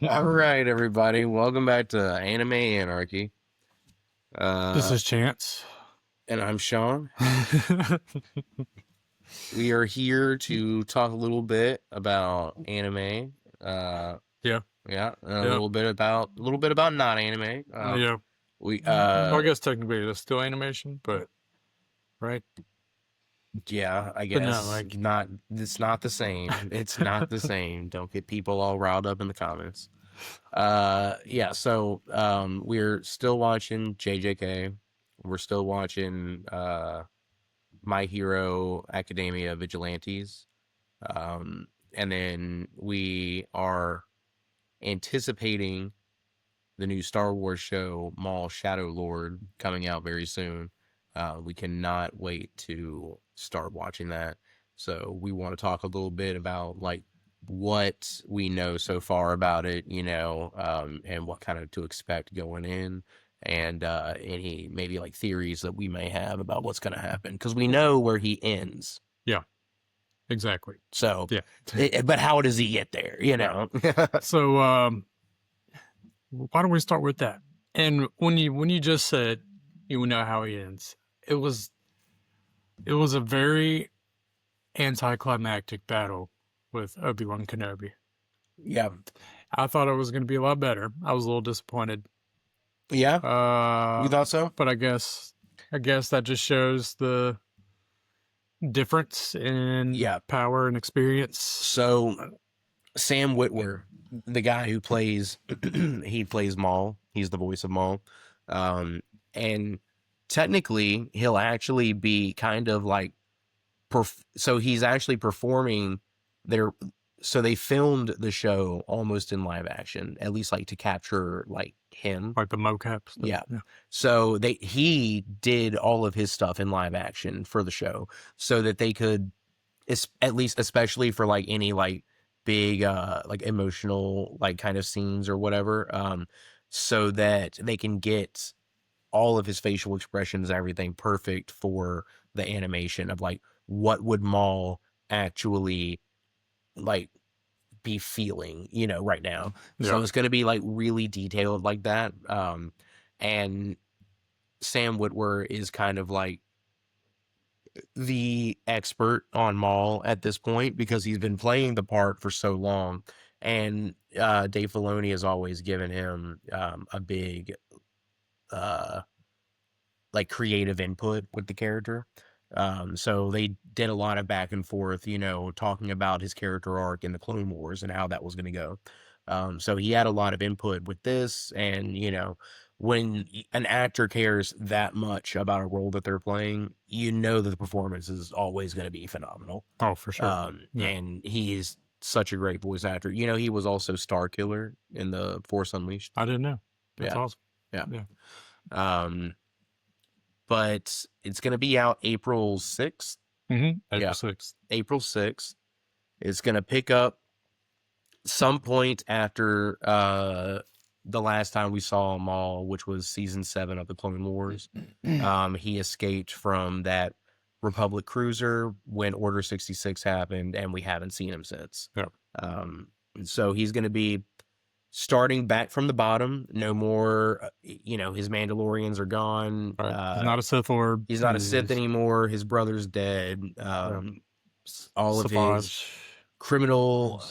All right, everybody. Welcome back to Anime Anarchy. This Uh, is Chance. and I'm Sean. We are here to talk a little bit about anime. Uh, Yeah, yeah, and a yeah, little bit about not anime. yeah. We Well, I guess technically it's still animation, but right? yeah, I But no, guess like, not. It's not the same. It's not the same. Don't get people all riled up in the comments. Yeah. So we're still watching JJK. We're still watching My Hero Academia Vigilantes. And then we are anticipating the new Star Wars show, Maul Shadow Lord, coming out very soon. We cannot wait to start watching that. So we want to talk a little bit about like what we know so far about it, and what kind of to expect going in, and any maybe like theories that we may have about what's going to happen because we know where he ends. yeah, exactly. So, Yeah. but how does he get there? Right. So, why don't we start with that? And when you just said you know how he ends, it was it was a very anticlimactic battle with Obi-Wan Kenobi. Yeah. I thought it was going to be a lot better. I was a little disappointed. Yeah. You Uh, thought so? but I guess that just shows the difference in Yeah. power and experience. So Sam Witwer, the guy who plays he plays Maul. He's the voice of Maul. And technically he'll actually be kind of like so he's actually performing their so they filmed the show almost in live action, at least like to capture like him. Like the mocap stuff. Yeah. So he did all of his stuff in live action for the show so that they could at least especially for like any like big like emotional like kind of scenes or whatever, so that they can get all of his facial expressions, everything perfect for the animation of like what would Maul actually like be feeling, right now. So Yeah. it's going to be like really detailed like that. And Sam Witwer is kind of like the expert on Maul at this point because he's been playing the part for so long. And Dave Filoni has always given him a big uh, like creative input with the character. So they did a lot of back and forth, talking about his character arc in the Clone Wars and how that was going to go. So he had a lot of input with this, and when an actor cares that much about a role that they're playing, that the performance is always going to be phenomenal. Oh, for sure. Yeah. And he is such a great voice actor. He was also Star Killer in the Force Unleashed. I didn't know. That's Yeah, awesome. yeah. Yeah. But it's going to be out April 6th. April Yeah. 6th. April 6th. It's going to pick up some point after the last time we saw Maul, which was season 7 of the Clone Wars. He escaped from that Republic cruiser when Order 66 happened, and we haven't seen him since. Yeah. So he's going to be starting back from the bottom. No more, his Mandalorians are gone. Right. He's not a Sith Lord. He's not a Sith anymore. His brother's dead. All of his criminal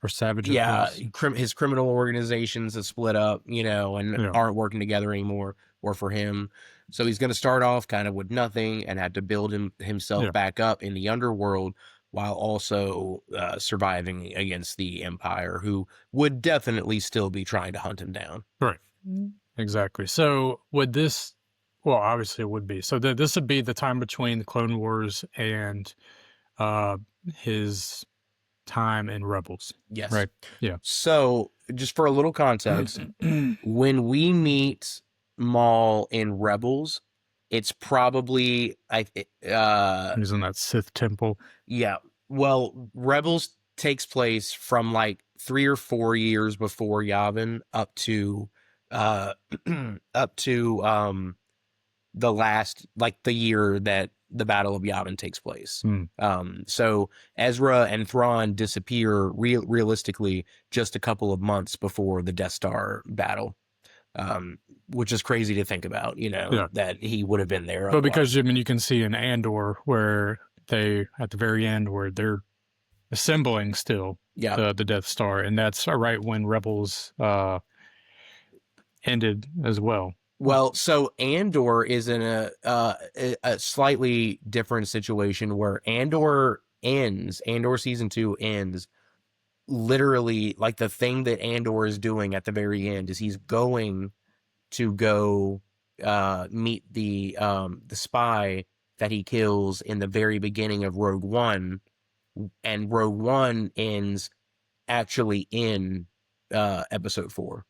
or savage. Yeah, his criminal organizations have split up, and aren't working together anymore, or for him. So he's going to start off kind of with nothing and have to build himself back up in the underworld while also surviving against the Empire, who would definitely still be trying to hunt him down. Right. Exactly. So would this, well, obviously it would be. So this would be the time between the Clone Wars and his time in Rebels. Yes. Right. Yeah. So just for a little context, when we meet Maul in Rebels, it's probably he's in that Sith temple. Yeah. Well, Rebels takes place from like 3 or 4 years before Yavin up to up to the last, like the year that the Battle of Yavin takes place. Hmm. So Ezra and Thrawn disappear realistically just a couple of months before the Death Star battle, which is crazy to think about, Yeah. that he would have been there. But Otherwise. because, I mean, you can see in Andor where they, at the very end, where they're assembling still Yeah. the Death Star, and that's right when Rebels ended as well. Well, so Andor is in a slightly different situation where Andor season 2 ends literally, like, the thing that Andor is doing at the very end is he's going to go meet the spy that he kills in the very beginning of Rogue One, and Rogue One ends actually in episode 4,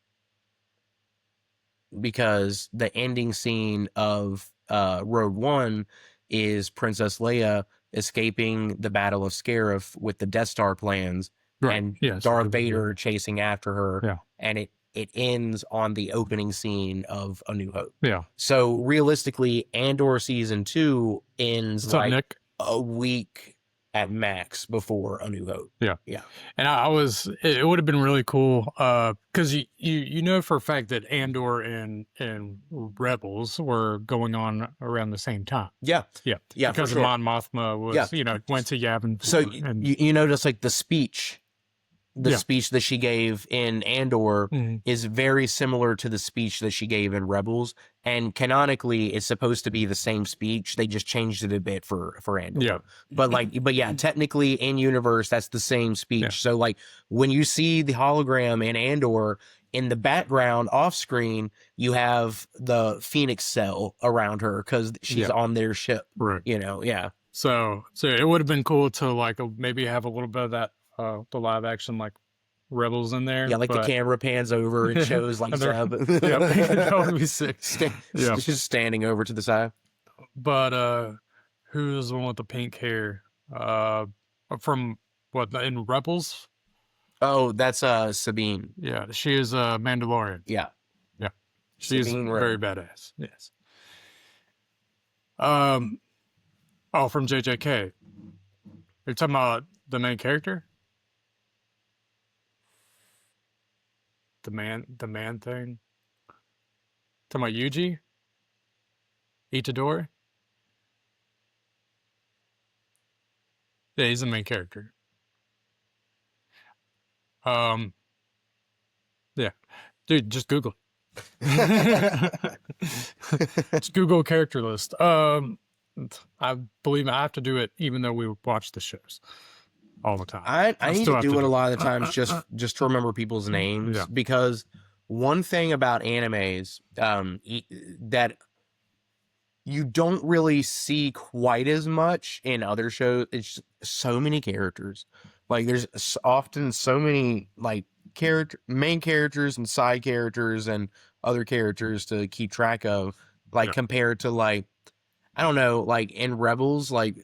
because the ending scene of Rogue One is Princess Leia escaping the Battle of Scarif with the Death Star plans, Right. and Yes. Darth Vader chasing after her, Yeah. and it ends on the opening scene of A New Hope. Yeah. So realistically, Andor season 2 ends What's up, Nick? a week at max before A New Hope. Yeah. Yeah. And it would have been really cool because you know for a fact that Andor and Rebels were going on around the same time. Yeah. Yeah. Yeah. Because for sure. Mon Mothma was, went to Yavin. So and you notice, like, the speech Yeah. speech that she gave in Andor Mhm. is very similar to the speech that she gave in Rebels, and canonically it's supposed to be the same speech. They just changed it a bit for Andor. Yeah. But yeah, technically in universe that's the same speech. Yeah. So, like, when you see the hologram in Andor, in the background off screen you have the Phoenix cell around her because she's on their ship. Right. Yeah. So it would have been cool to, like, maybe have a little bit of that the live action, like, Rebels in there. Yeah, like, the camera pans over and shows, like, Zeb. Yeah, that would be sick. Yeah. Just standing over to the side. But who's the one with the pink hair? From what, in Rebels? Oh, that's Sabine. Yeah, she is a Mandalorian. Yeah. Yeah. She's Sabine very Wren. badass. Yes. Oh, from JJK. You're talking about the main character? The man thing? Talking about Yuji? Itadori? Yeah, he's the main character. Yeah. Dude, just Google. Just Google character list. I believe I have to do it even though we watch the shows all the time. I need still to have do to it do a it. lot of the times just to remember people's names. Yeah. Because one thing about animes that you don't really see quite as much in other shows, it's so many characters. Like, there's often so many, like, main characters and side characters and other characters to keep track of, like, compared to, like, I don't know, like, in Rebels, like,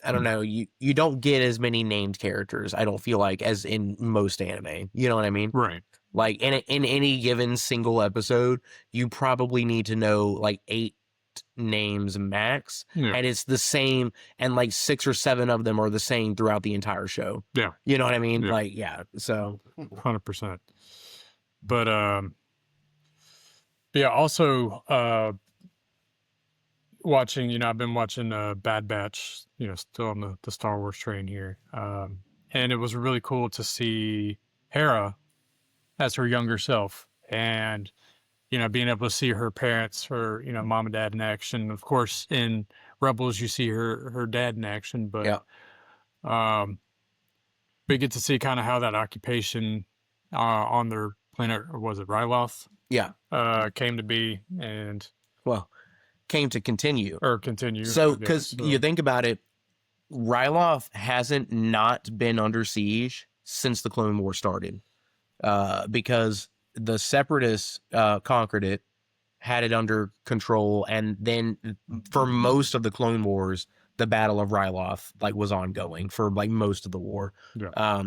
I don't know, you don't get as many named characters, I don't feel like, as in most anime. You know what I mean? Right. Like, in any given single episode, you probably need to know, like, 8 names max. Yeah. And it's the same, and, like, 6 or 7 of them are the same throughout the entire show. Yeah. You know what I mean? Yeah. Like, yeah. So 100%. But yeah, also watching, I've been watching Bad Batch, still on the Star Wars train here. And it was really cool to see Hera as her younger self, and being able to see her parents, her mom and dad in action. Of course, in Rebels you see her dad in action, but we get to see kind of how that occupation on their planet, or was it Ryloth? Yeah. Came to be, and came to continue. Or continue. So, because you think about it, Ryloth hasn't not been under siege since the Clone War started. Because the Separatists conquered it, had it under control, and then for most of the Clone Wars, the Battle of Ryloth, like, was ongoing for, like, most of the war. Yeah.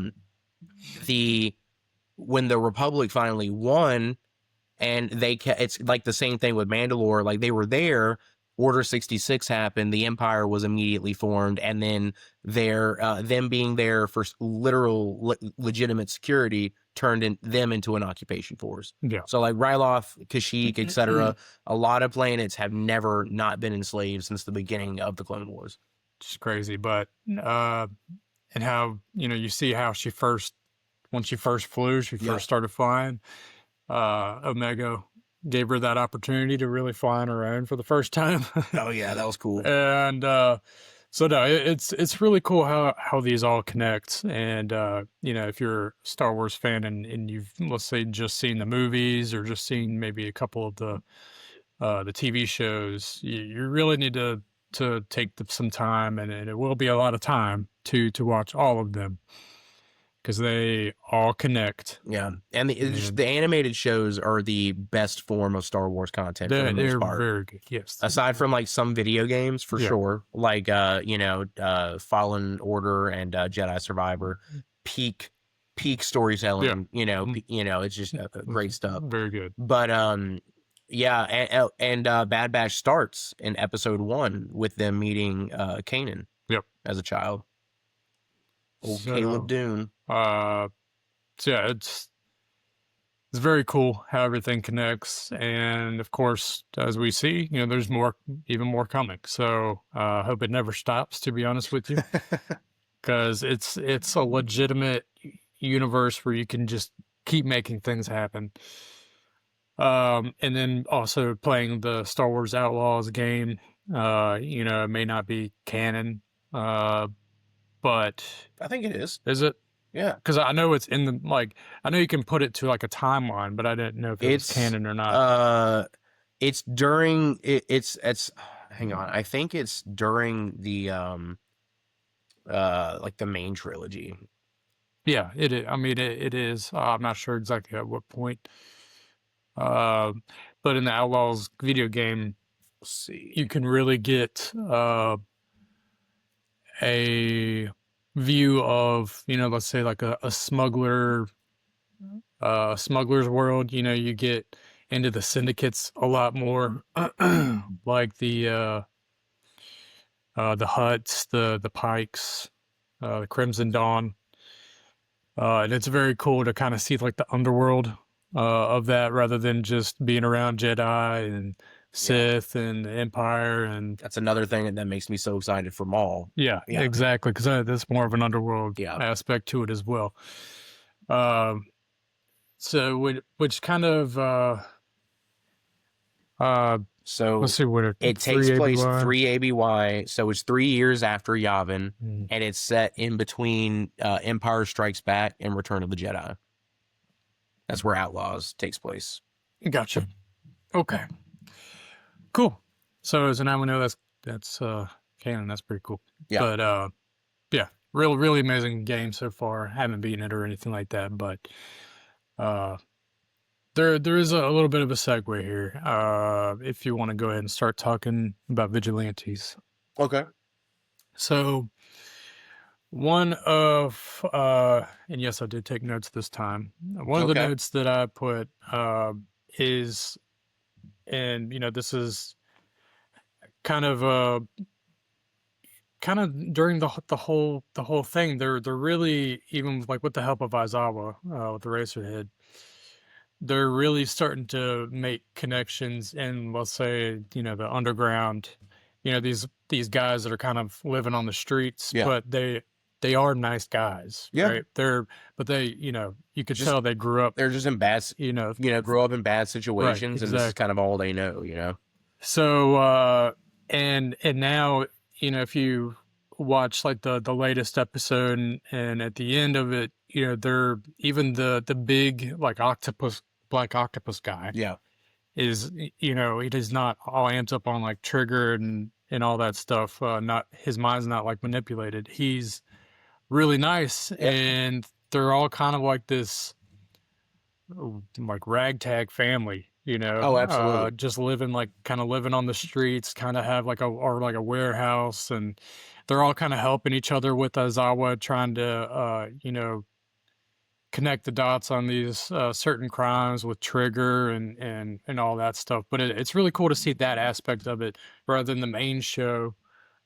When the Republic finally won, and it's like the same thing with Mandalore, like, they were there, Order 66 happened, the Empire was immediately formed, and then them being there for literal legitimate security turned them into an occupation force. Yeah. So like Ryloth, Kashyyyk, etc., a lot of planets have never not been enslaved since the beginning of the Clone Wars. Just crazy, but and how you see how when she first flew, she first started flying. Omega gave her that opportunity to really fly on her own for the first time. Oh yeah, that was cool. And so no, it's really cool how these all connect. And if you're a Star Wars fan and you've, let's say, just seen the movies or just seen maybe a couple of the TV shows, you really need to take some time, and it will be a lot of time to watch all of them, because they all connect. Yeah, and the animated shows are the best form of Star Wars content for the most part. They're very good, yes. Aside from like some video games, for sure, like Fallen Order and Jedi Survivor, peak storytelling. It's just great stuff. Very good. But and Bad Batch starts in episode 1 with them meeting Kanan. Yep. As a child. Old Caleb Dune. So yeah, it's very cool how everything connects, and of course, as we see, there's even more coming. So I hope it never stops, to be honest with you, because it's a legitimate universe where you can just keep making things happen. And then also playing the Star Wars Outlaws game. It may not be canon, but I think it is. Is it? Yeah, because I know it's in the I know you can put it to like a timeline, but I didn't know if it's canon or not. It's during it's hang on, I think it's during the like the main trilogy. Yeah, it is. I mean, it is. I'm not sure exactly at what point. But in the Outlaws video game, Let's see, you can really get a view of, let's say like a smuggler's world. You get into the syndicates a lot more, like the Hutts, the Pikes, the Crimson Dawn, and it's very cool to kind of see like the underworld of that, rather than just being around Jedi and Sith and the Empire. And that's another thing that makes me so excited for Maul. Yeah. Exactly, because that's more of an underworld aspect to it as well. So which kind of so let's see what it takes place 3 ABY, so it's 3 years after Yavin, and it's set in between Empire Strikes Back and Return of the Jedi. That's where Outlaws takes place. Gotcha. Okay. Cool. So now we know that's canon. That's pretty cool. Yeah. But yeah, really amazing game so far. Haven't beaten it or anything like that, but there is a little bit of a segue here. If you want to go ahead and start talking about vigilantes. Okay. So one of and yes, I did take notes this time. One of the notes that I put is, and this is kind of during the whole thing, they're really, even like with the help of Aizawa with the Racerhead, they're really starting to make connections in, let's say, the underground, these guys that are kind of living on the streets, but they are nice guys, right? But they, you could tell they grew up. They're just in bad, grew up in bad situations, and this is kind of all they know, So, and now, if you watch like the latest episode, and at the end of it, they're even the big like black octopus guy. Yeah. Is, he does not all amped up on like trigger and all that stuff. Not, his mind's not like manipulated. He's really nice, and they're all kind of like this like ragtag family, Oh, absolutely. just living on the streets, kind of have like a warehouse, and they're all kind of helping each other with Aizawa, trying to connect the dots on these certain crimes with Trigger and all that stuff. But it's really cool to see that aspect of it rather than the main show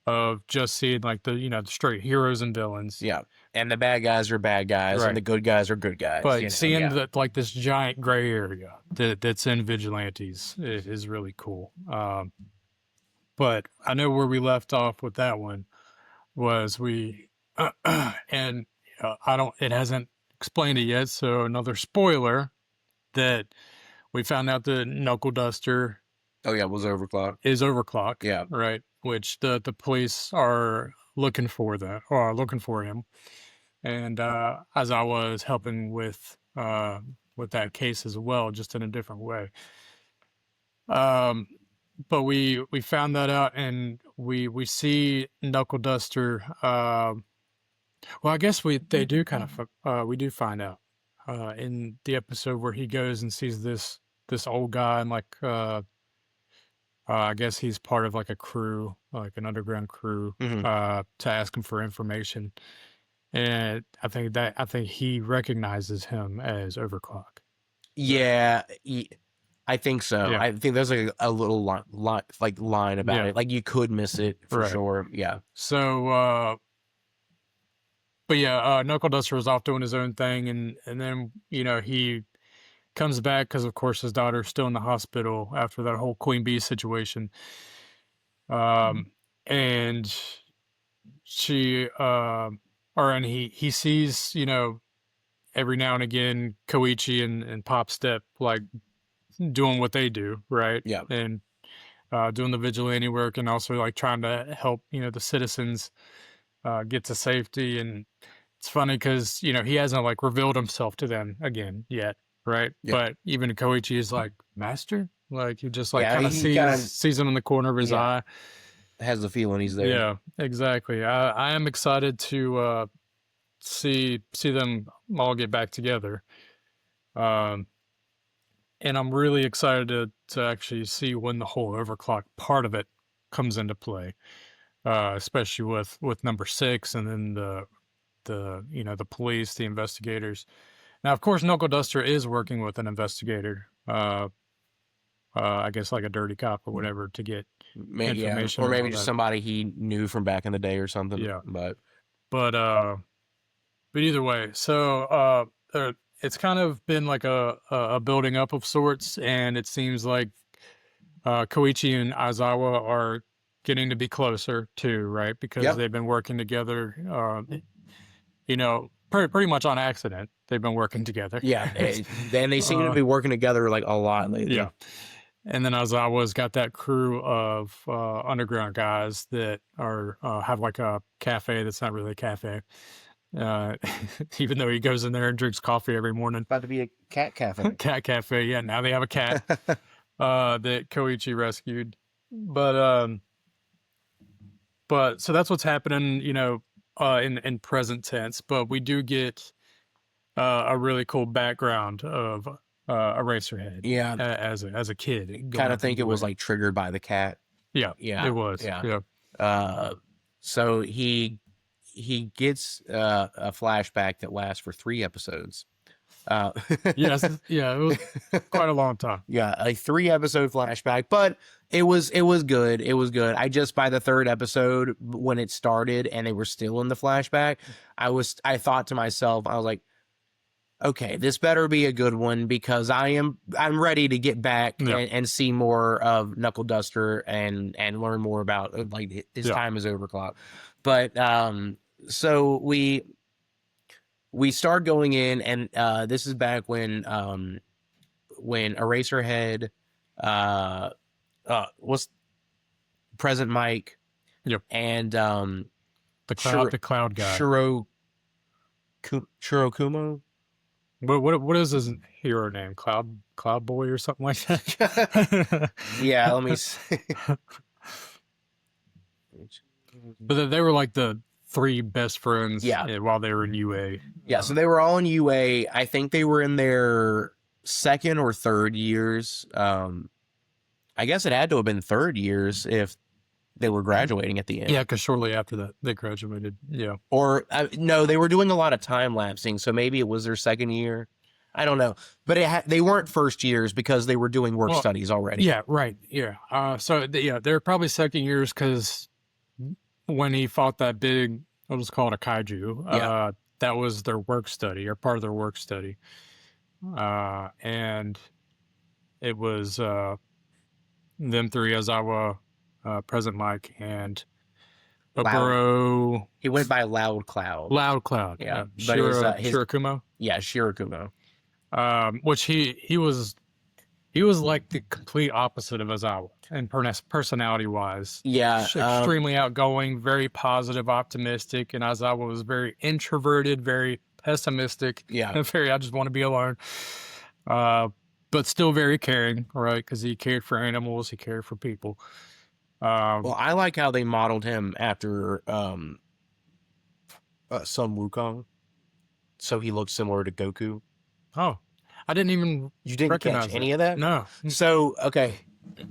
of just seeing like the straight heroes and villains. Yeah. And the bad guys are bad guys, and Right. the good guys are good guys. But seeing Yeah. that like this giant gray area that's in vigilantes is really cool. But I know where we left off with that one was we and I don't it hasn't explained it yet, so another spoiler that we found out that Knuckle Duster Oh yeah, it was overclock. is overclock. Yeah. Right. Which the police are looking for that or looking for him. And as I was helping with that case as well, just in a different way. But we found that out, and we see Knuckle Duster. Well, I guess they do kind of we do find out in the episode where he goes and sees this old guy, and like I guess he's part of like a crew, like an underground crew, Mhm. to ask him for information. And I think he recognizes him as Overclock. Yeah, I think so. Yeah. I think there's like a little line about Yeah. it. Like you could miss it for Right. sure. Yeah. So, but yeah, Knuckle Duster was off doing his own thing, and then he comes back because of course his daughter's still in the hospital after that whole Queen Bee situation. And she and he sees every now and again Koichi and Pop Step like doing what they do, right? Yeah. And doing the vigilante work, and also like trying to help the citizens get to safety. And it's funny because he hasn't like revealed himself to them again yet, right? Yeah. But even Koichi is like, master, like you just like Yeah, kind of he kinda- sees him in the corner of his Yeah. eye. Has the feeling he's there. Yeah, exactly. I am excited to see them all get back together. And I'm really excited to actually see when the whole overclock part of it comes into play, especially with number 6, and then the police, the investigators. Now, of course, Knuckle Duster is working with an investigator, I guess like a dirty cop or whatever, to get information, or and maybe all just that. somebody he knew from back in the day or something. Yeah. But But either way, so it's kind of been like a building up of sorts, and it seems like Koichi and Aizawa are getting to be closer too, right? Because Yep. they've been working together, pretty much on accident. They've been working together. yeah, and they seem to be working together like a lot lately. Yeah. And then Aizawa's got that crew of underground guys that are have like a cafe that's not really a cafe. Even though he goes in there and drinks coffee every morning. About to be a cat cafe. Cat cafe, yeah. Now they have a cat that Koichi rescued. But so that's what's happening, in present tense. But we do get a really cool background of Eraserhead. Yeah. As a kid. Kind of think it was like triggered by the cat. Yeah. Yeah. It was. Yeah. Yeah. So he gets a flashback that lasts for 3 episodes. Yes, yeah, it was quite a long time. Yeah, a 3-episode flashback, but it was good. It was good. I just by the 3rd episode when it started and they were still in the flashback, I thought to myself, I was like, okay, this better be a good one because I'm ready to get back and see more of Knuckle Duster and learn more about like his time as Overclock. But so we start going in, and this is back when Eraserhead was Present Mike, and the cloud guy, Shirokumo. What is his hero name? Cloud Boy or something like that? Yeah, let me see. But they were like the 3 best friends while they were in UA. Yeah, so they were all in UA. I think they were in their 2nd or 3rd years. I guess it had to have been 3rd years if they were graduating at the end. Yeah, because shortly after that, they graduated. Yeah. Or no, they were doing a lot of time lapsing, so maybe it was their second year. I don't know, but they weren't first years because they were doing work studies already. Yeah, right. Yeah. They're probably second years because when he fought that big, I'll just call it a kaiju. That was their work study or part of their work study, and it was them three: Aizawa, Present Mike, and Oboro. He went by Loud Cloud. Loud Cloud. Yeah, but Shirakumo. Yeah, Shirakumo. Which he was like the complete opposite of Aizawa and personality wise. Yeah, extremely outgoing, very positive, optimistic, and Aizawa was very introverted, very pessimistic. Yeah, very I just want to be alone. But still very caring, right? Because he cared for animals, he cared for people. Well, I like how they modeled him after Sun Wukong, so he looked similar to Goku. Oh, I didn't even. You didn't catch any of that? No. So okay,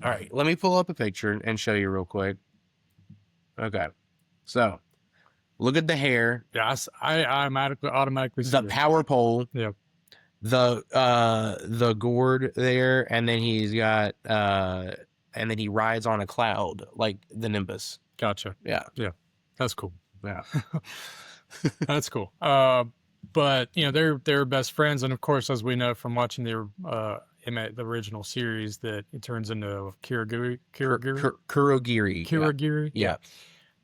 all right. Let me pull up a picture and show you real quick. Okay, so look at the hair. Yes, I automatically see the power pole. Yeah. The gourd there, and then he's got and then he rides on a cloud like the Nimbus. Gotcha. Yeah. That's cool. Yeah. That's cool. But they're best friends, and of course, as we know from watching the original series, that it turns into Kurogiri. Yeah.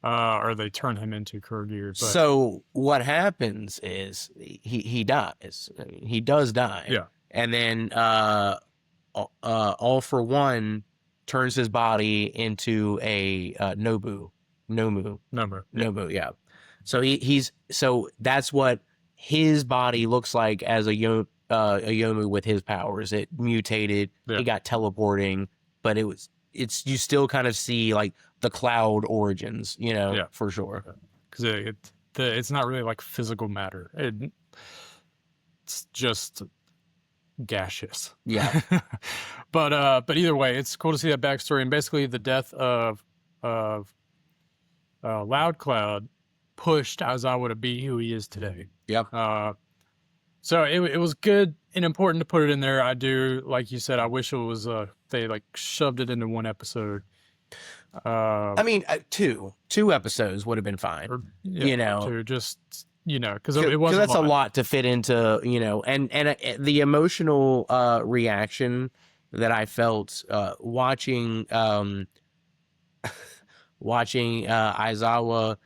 Or they turn him into Kurogiri. But... So what happens is he dies. He does die. Yeah. And then All For One turns his body into a Nobu. Yeah. So so that's what his body looks like as a Yomu with his powers. It mutated. Yeah. It got teleporting, but you still kind of see like the cloud origins, for sure. Because it's not really like physical matter. It's just gaseous. Yeah. But either way, it's cool to see that backstory, and basically the death of Loud Cloud pushed Aizawa to be who he is today. Yep. So it was good and important to put it in there. I do, like you said, I wish it was they like shoved it into one episode. I mean, two episodes would have been fine. Or, because it wasn't. That's a lot to fit into, and the emotional reaction that I felt watching Aizawa,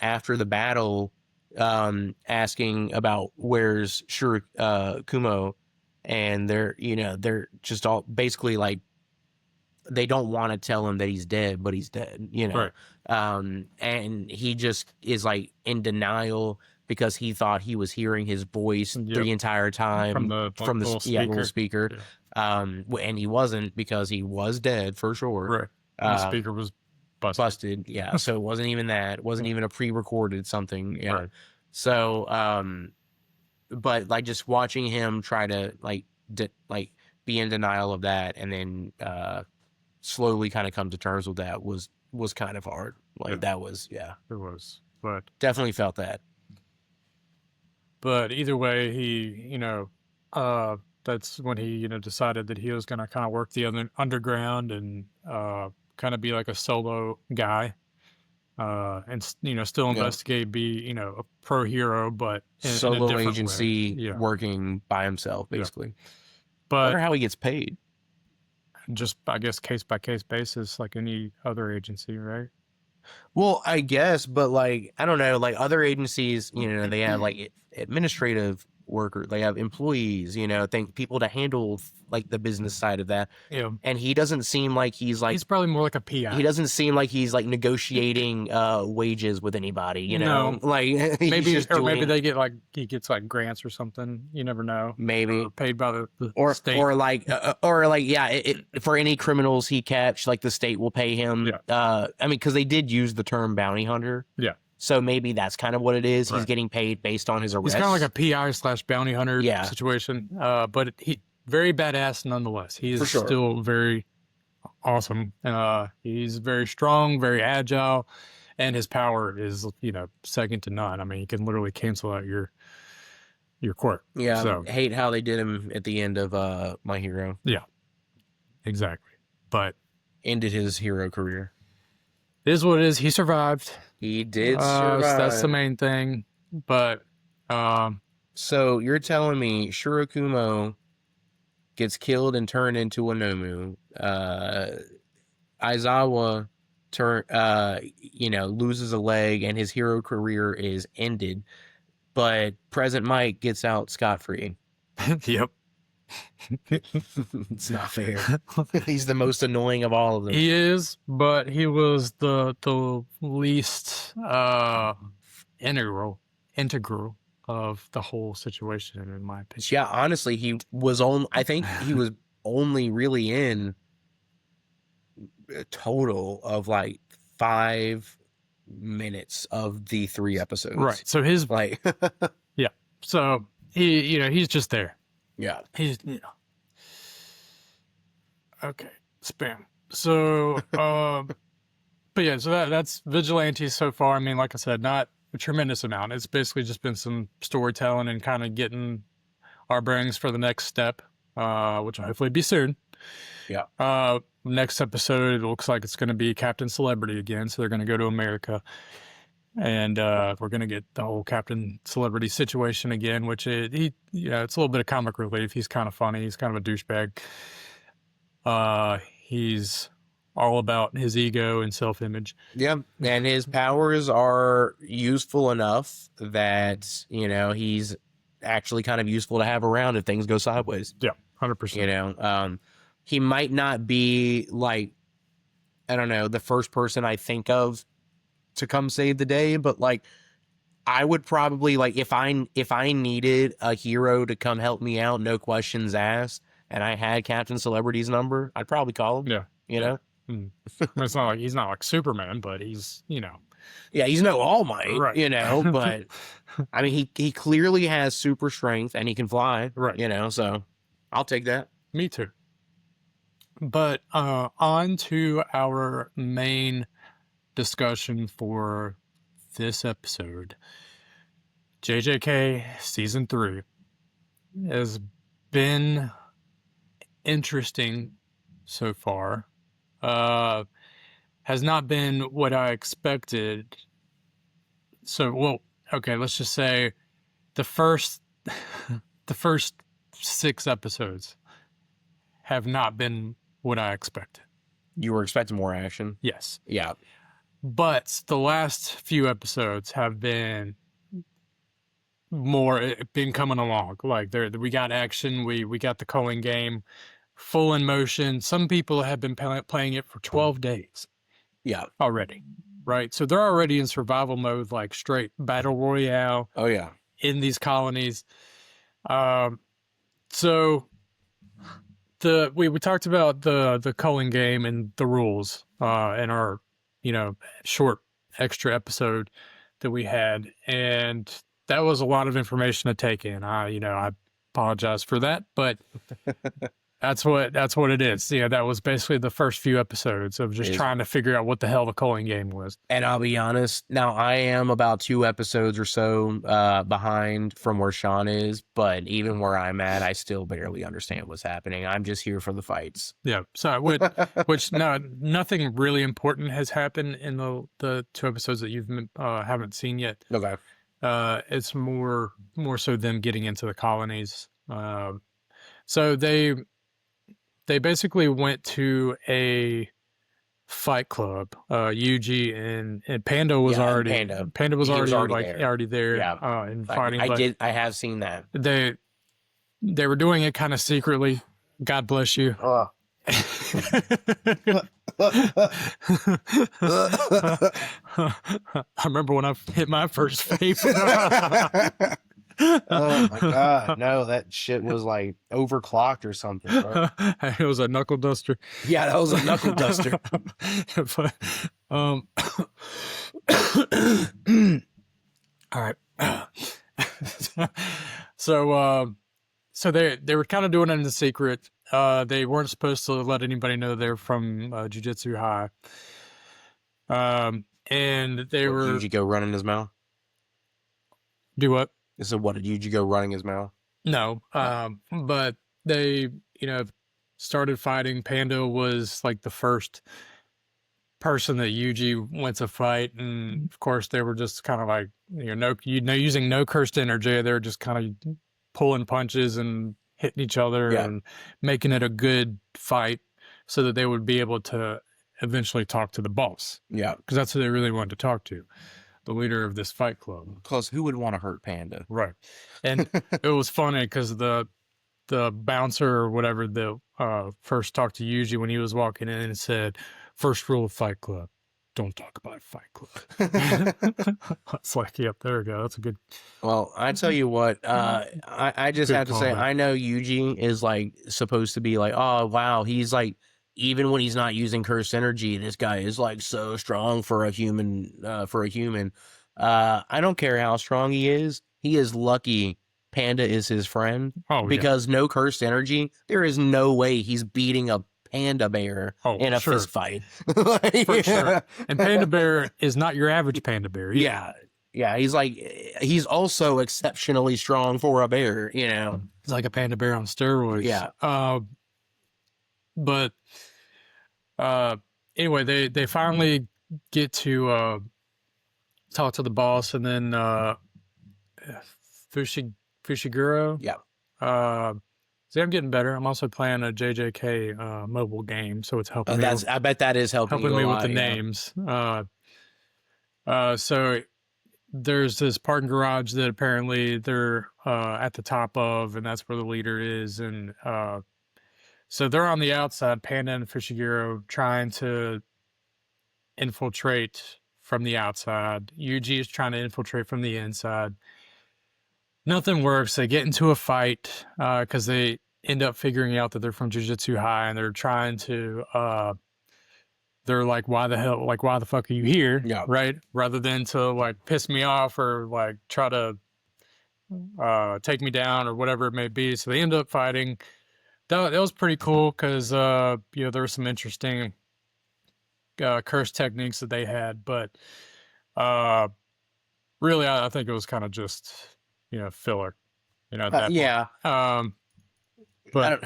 after the battle, asking about where's Kumo, and they're just all basically like, they don't want to tell him that he's dead, but he's dead, Right. And he just is like in denial because he thought he was hearing his voice the entire time from the little speaker. Yeah. And he wasn't, because he was dead for sure. Right. The speaker was busted. Yeah. So it wasn't even that. It wasn't even a pre-recorded something. Yeah. Right. So, but like just watching him try to be in denial of that, and then slowly kind of come to terms with that was kind of hard. That was, it was, but definitely felt that. But either way, he, that's when he, decided that he was going to kind of work the underground and kind of be like a solo guy, and still investigate, be a pro hero, but solo in a agency way. Working by himself, basically. Yeah. But I wonder how he gets paid. Just, I guess, case by case basis, like any other agency, right? Well, I guess, but I don't know, other agencies, they have administrative workers, they have employees, people to handle the business side of that. Yeah. And he doesn't seem like he's probably more like a PI. He doesn't seem like he's negotiating wages with anybody, No. Maybe maybe they get he gets grants or something. You never know. Maybe paid by the state. For any criminals he catch, the state will pay him. Yeah. Because they did use the term bounty hunter. Yeah. So maybe that's kind of what it is. Right. He's getting paid based on his arrest. He's kind of like a PI/bounty hunter situation. But he very badass nonetheless. He is still very awesome. He's very strong, very agile, and his power is, second to none. I mean, he can literally cancel out your quirk. Yeah, So hate how they did him at the end of My Hero. yeah, exactly. But Ended his hero career. it is what it is. He survived. He did So that's the survive. main thing. But So you're telling me Shirakumo gets killed and turned into a Nomu. Aizawa loses a leg and his hero career is ended. But Present Mike gets out scot-free. yep. It's not fair. He's the most annoying of all of them. He is, but he was the least integral of the whole situation, in my opinion. Yeah, honestly, I think he was only really in a total of like 5 minutes of the 3 episodes. Right. So his like yeah. So he's just there. Yeah. He's okay. Spam. So but yeah, so that's Vigilante so far. I mean, like I said, not a tremendous amount. It's basically just been some storytelling and kind of getting our bearings for the next step, which will hopefully be soon. Yeah. Next episode, it looks like it's going to be Captain Celebrity again. So they're going to go to America. And we're going to get the whole Captain Celebrity situation again, which it's a little bit of comic relief. He's kind of funny. He's kind of a douchebag. He's all about his ego and self-image. Yeah, and his powers are useful enough that, he's actually kind of useful to have around if things go sideways. Yeah, 100%. He might not be like, I don't know, the first person I think of to come save the day, but like I would probably, like, if I needed a hero to come help me out, no questions asked, and I had Captain Celebrity's number, I'd probably call him. Yeah. It's not like he's not like Superman, but he's yeah, he's no All Might, right. But I mean, he clearly has super strength and he can fly, right? So I'll take that. Me too. But on to our main discussion for this episode. JJK season 3 has been interesting so far. Has not been what I expected. So, well, okay, let's just say the first 6 episodes have not been what I expected. You were expecting more action? Yes. Yeah. But the last few episodes have been coming along. Like we got action, we got the Culling Game full in motion. Some people have been playing it for 12 days. Yeah. Already. Right? So they're already in survival mode, like straight Battle Royale. Oh yeah. In these colonies. So we talked about the Culling Game and the rules in our short extra episode that we had, and that was a lot of information to take in. I apologize for that, but that's what it is. That was basically the first few episodes of just trying to figure out what the hell the Culling Game was. And I'll be honest, now I am about 2 episodes or so behind from where Sean is, but even where I'm at, I still barely understand what's happening. I'm just here for the fights. Yeah. So which no, nothing really important has happened in the 2 episodes that you've haven't seen yet. Okay. It's more so them getting into the colonies. So they basically went to a fight club. Yuji and Panda was already already there. Yeah. And fighting. I have seen that. They were doing it kind of secretly. God bless you. I remember when I hit my first vape. Oh my god, no, that shit was like overclocked or something, bro. It was a knuckle duster. Yeah, that was a knuckle duster. But, all right. So they were kind of doing it in the secret. They weren't supposed to let anybody know they're from Jujutsu High. And they What, were Yuji go running his mouth? do what? So what did Yuji go running his mouth? No. But they, started fighting. Panda was like the first person that Yuji went to fight, and of course they were just kind of like using no cursed energy. They were just kind of pulling punches and hitting each other Yeah. and making it a good fight, so that they would be able to eventually talk to the boss. Yeah. Because that's who they really wanted to talk to, the leader of this fight club. Because who would want to hurt Panda? Right. And it was funny because the bouncer or whatever that first talked to Yuji when he was walking in and said, "First rule of Fight Club, don't talk about Fight Club." It's like, yep, there we go. That's a good. Well, I tell you what, I just Good have to say, callback. I know Yuji is like supposed to be like, oh wow, he's like, even when he's not using cursed energy, this guy is like so strong for a human. I don't care how strong he is lucky Panda is his friend. Oh, because no cursed energy, there is no way he's beating a panda bear in a sure. fist fight. For sure. And Panda Bear is not your average Panda Bear either. Yeah. Yeah, he's also exceptionally strong for a bear, It's like a Panda Bear on steroids. Yeah. But anyway, they finally get to talk to the boss, and then Fushiguro. Yeah. See, I'm getting better. I'm also playing a JJK mobile game, so it's helping me. I bet that is helping me you a with lot, the yeah. names. So there's this parking garage that apparently they're at the top of, and that's where the leader is. And so they're on the outside, Panda and Fushiguro, trying to infiltrate from the outside. Yuji is trying to infiltrate from the inside. Nothing works. They get into a fight because they end up figuring out that they're from Jujutsu High, and they're trying to they're like, why the fuck are you here? Yeah. Right? Rather than to like piss me off or like try to take me down or whatever it may be. So they end up fighting. That was pretty cool because there were some interesting curse techniques that they had, but really I think it was kind of just filler. At that Yeah. point. But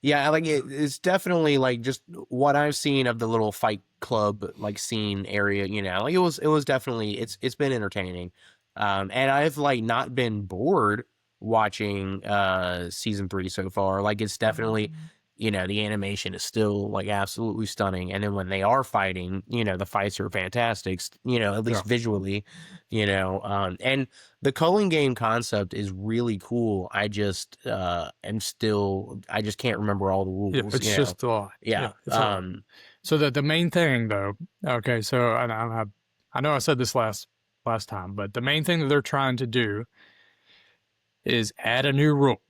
yeah, like it's definitely like just what I've seen of the little fight club like scene area, like it was definitely it's been entertaining. And I've like not been bored watching season 3 so far. Like it's definitely the animation is still like absolutely stunning, and then when they are fighting, the fights are fantastic, at least visually, and the Culling Game concept is really cool. I just I just can't remember all the rules. Yeah, it's just a lot. Yeah. So the main thing though, okay, so I know I said this last time, but the main thing that they're trying to do is add a new rule.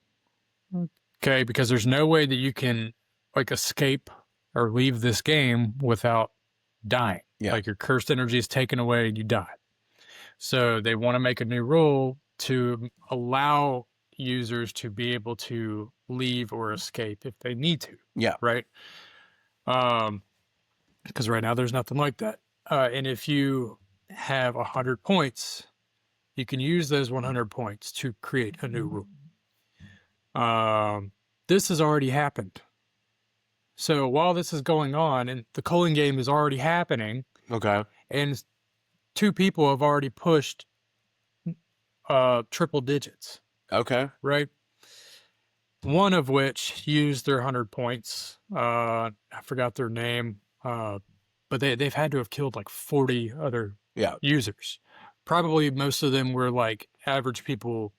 Okay, because there's no way that you can like escape or leave this game without dying. Yeah. Like your cursed energy is taken away and you die. So they want to make a new rule to allow users to be able to leave or escape if they need to. Yeah. Right. Because right now there's nothing like that. And if you have 100 points, you can use those 100 points to create a new rule. This has already happened. So while this is going on, and the Culling Game is already happening, Okay. and 2 people have already pushed triple digits. Okay. Right? One of which used their 100 points. I forgot their name, but they've had to have killed like 40 other users. Probably most of them were like average people,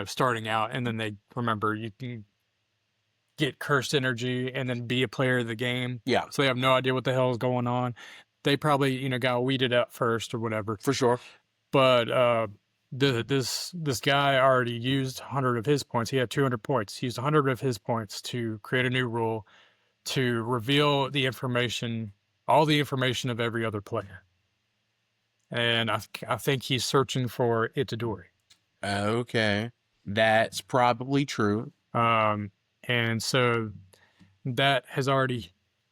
starting out, and then they remember you can get cursed energy and then be a player of the game. Yeah. So they have no idea what the hell is going on. They probably, got weeded out first or whatever. For sure. But this guy already used 100 of his points. He had 200 points. He used 100 of his points to create a new rule to reveal the information, all the information of every other player. And I think he's searching for Itadori. Okay. That's probably true. And so that has already,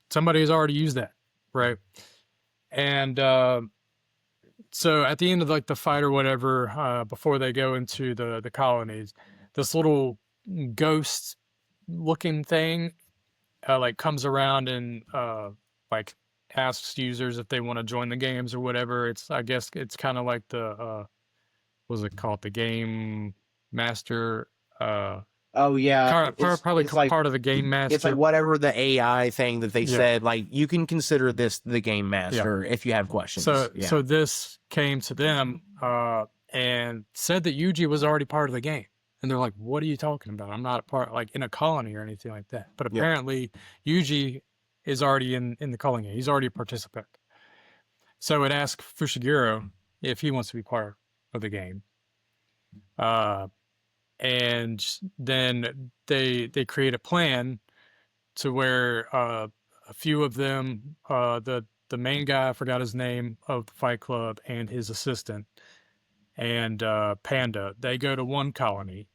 somebody has already used that, right? And so at the end of like the fight or whatever, before they go into the colonies, this little ghost looking thing like comes around and like asks users if they want to join the games or whatever. It's, I guess it's kind of like the what was it called, the game master, Oh yeah, probably it's like part of the game it's like master. whatever the AI thing that they Yeah, said. Like you can consider this the game yeah. master if you have questions. So Yeah. so this came to them and said that Yuji was already part of the game. And they're like, "What are you talking about? I'm not a part, like in a colony or anything like that." But Yeah. apparently, Yuji is already in the Culling Game. He's already a participant. So it asked Fushiguro if he wants to be part of the game. And then they create a plan to where a few of them, the main guy, I forgot his name, of the Fight Club, and his assistant, and Panda, they go to one colony.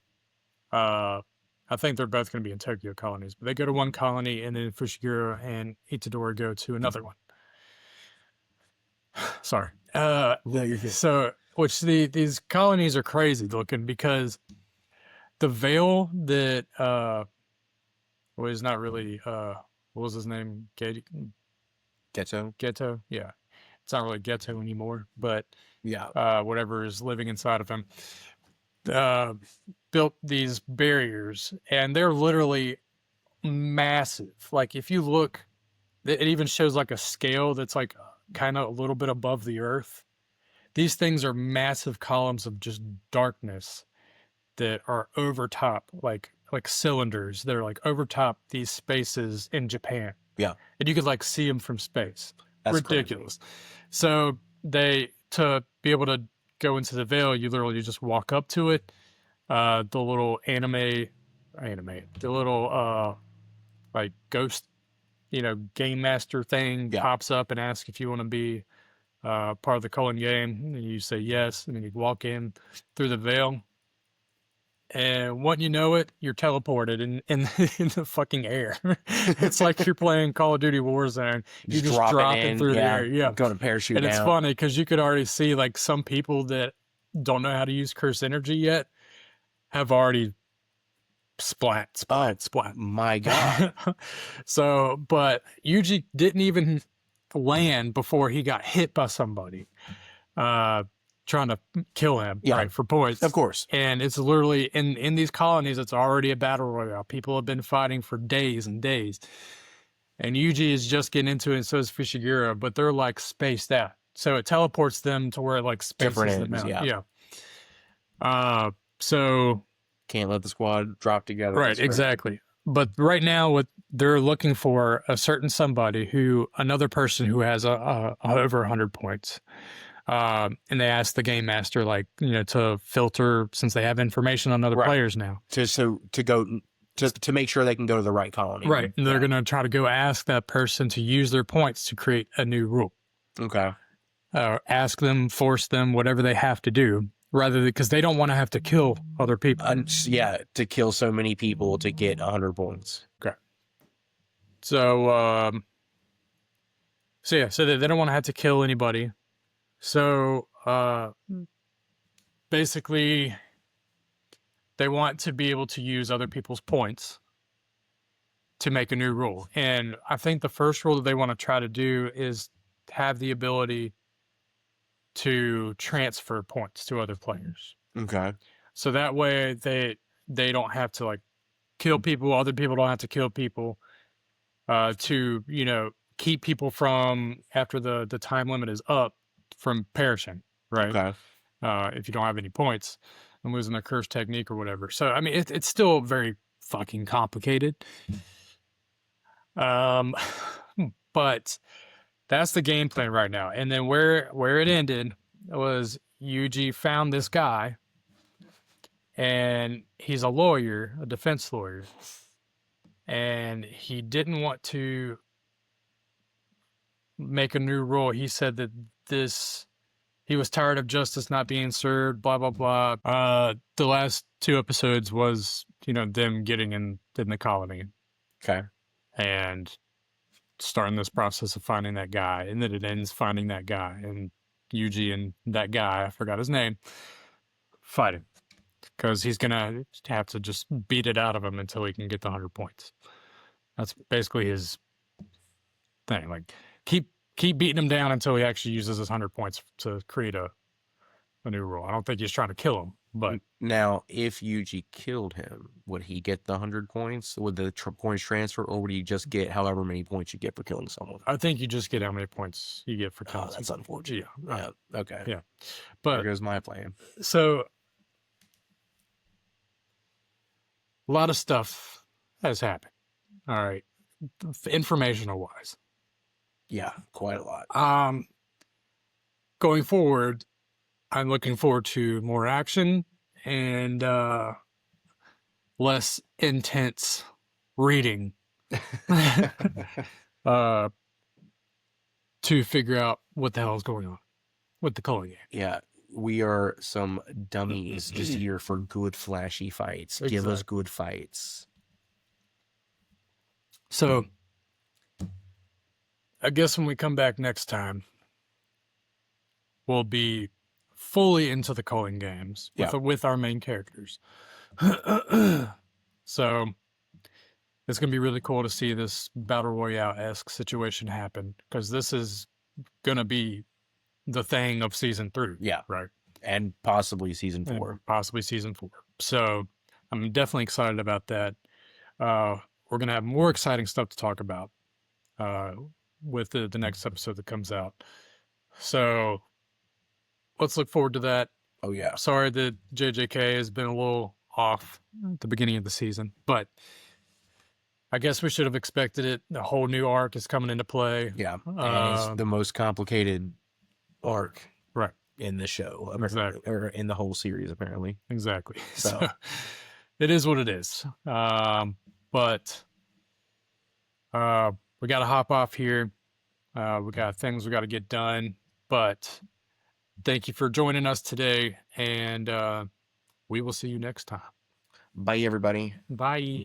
I think they're both going to be in Tokyo colonies, but they go to one colony, and then Fushiguro and Itadori go to another one. Sorry. No, you're good. So, which these colonies are crazy looking because the veil that was not really what was his name? Ghetto. Ghetto? Yeah. It's not really ghetto anymore, but Yeah. whatever is living inside of him built these barriers, and they're literally massive. Like if you look, it even shows like a scale that's like kind of a little bit above the earth. These things are massive columns of just darkness that are over top, like cylinders that are like over top these spaces in Japan. Yeah. And you could like see them from space. That's ridiculous. Crazy. So to be able to go into the veil, you literally just walk up to it. The little the little like ghost, game master thing pops up and asks if you want to be part of the Culling Game, and you say yes, and then you walk in through the veil. And when you know it, you're teleported in the fucking air. It's like you're playing Call of Duty Warzone. You just drop it through the air. Yeah, going to parachute. And it's funny because you could already see like some people that don't know how to use curse energy yet have already splat. My God. So, but Yuji didn't even land before he got hit by somebody. Trying to kill him, right, for points. Of course. And it's literally in these colonies, it's already a battle royale. People have been fighting for days and days. And Yuji is just getting into it, and so is Fushiguro, but they're like spaced out. So it teleports them to where it like spaces them out. Yeah. So can't let the squad drop together. Right, exactly. But right now, what they're looking for a certain somebody another person who has over 100 points. And they ask the game master, like, to filter, since they have information on other players now, to make sure they can go to the right colony. Right. And they're going to try to go ask that person to use their points to create a new rule. Okay. Ask them, force them, whatever they have to do, because they don't want to have to kill other people. To kill so many people to get 100 points. Okay. So, so they don't want to have to kill anybody. So, basically, they want to be able to use other people's points to make a new rule. And I think the first rule that they want to try to do is have the ability to transfer points to other players. Okay. So that way they don't have to like kill people. Other people don't have to kill people to, keep people from, after the time limit is up, from perishing, right? Okay. If you don't have any points and losing a curse technique or whatever. So, I mean, it's still very fucking complicated. But that's the game plan right now. And then where it ended was Yuji found this guy, and he's a lawyer, a defense lawyer, and he didn't want to make a new rule. He said that this he was tired of justice not being served, blah blah blah. The last 2 episodes was, them getting in the colony Okay. and starting this process of finding that guy, and then it ends finding that guy, and Yuji and that guy, I forgot his name, fighting because he's gonna have to just beat it out of him until he can get the 100 points. That's basically his thing. Like, keep beating him down until he actually uses his 100 points to create a new rule. I don't think he's trying to kill him, but Now, if Yuji killed him, would he get the 100 points? Would the points transfer, or would he just get however many points you get for killing someone? I think you just get how many points you get for killing. That's unfortunate. Yeah. Okay. Yeah. There But goes my plan. so a lot of stuff has happened. All right. Informational wise. Yeah, quite a lot. Going forward, I'm looking forward to more action and less intense reading to figure out what the hell is going on with the Culling Game. Yeah, we are some dummies just here for good flashy fights. Give us good fights. So I guess when we come back next time, we'll be fully into the Culling Games with our main characters. So it's going to be really cool to see this Battle Royale-esque situation happen, because this is going to be the thing of season 3. Yeah. Right. And possibly season 4. And possibly season 4. So I'm definitely excited about that. We're going to have more exciting stuff to talk about with the next episode that comes out. So let's look forward to that. Oh, yeah. Sorry that JJK has been a little off at the beginning of the season, but I guess we should have expected it. A whole new arc is coming into play. Yeah. And it's the most complicated arc in the show. Exactly. Or in the whole series, apparently. Exactly. So it is what it is. But we got to hop off here. We got things we got to get done. But thank you for joining us today, and we will see you next time. bye, everybody. Bye.